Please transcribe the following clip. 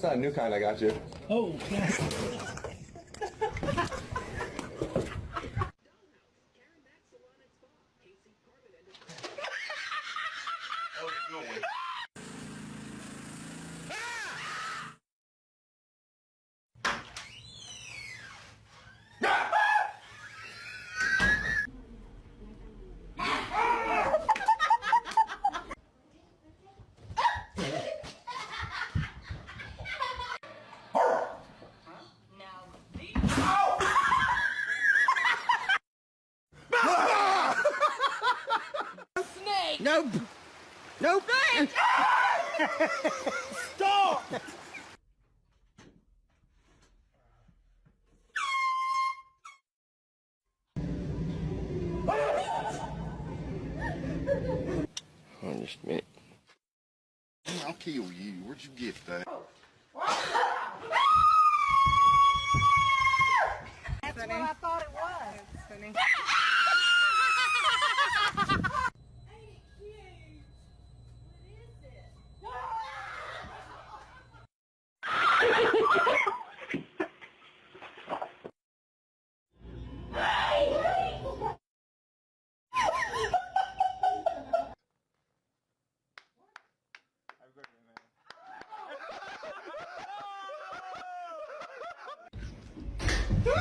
not a new kind I got you. Oh, Nope. Nope. stop! Oh, just a minute. I'll kill you. Where'd you get that? That's what I thought it was. It's funny. Ain't it cute? What is it?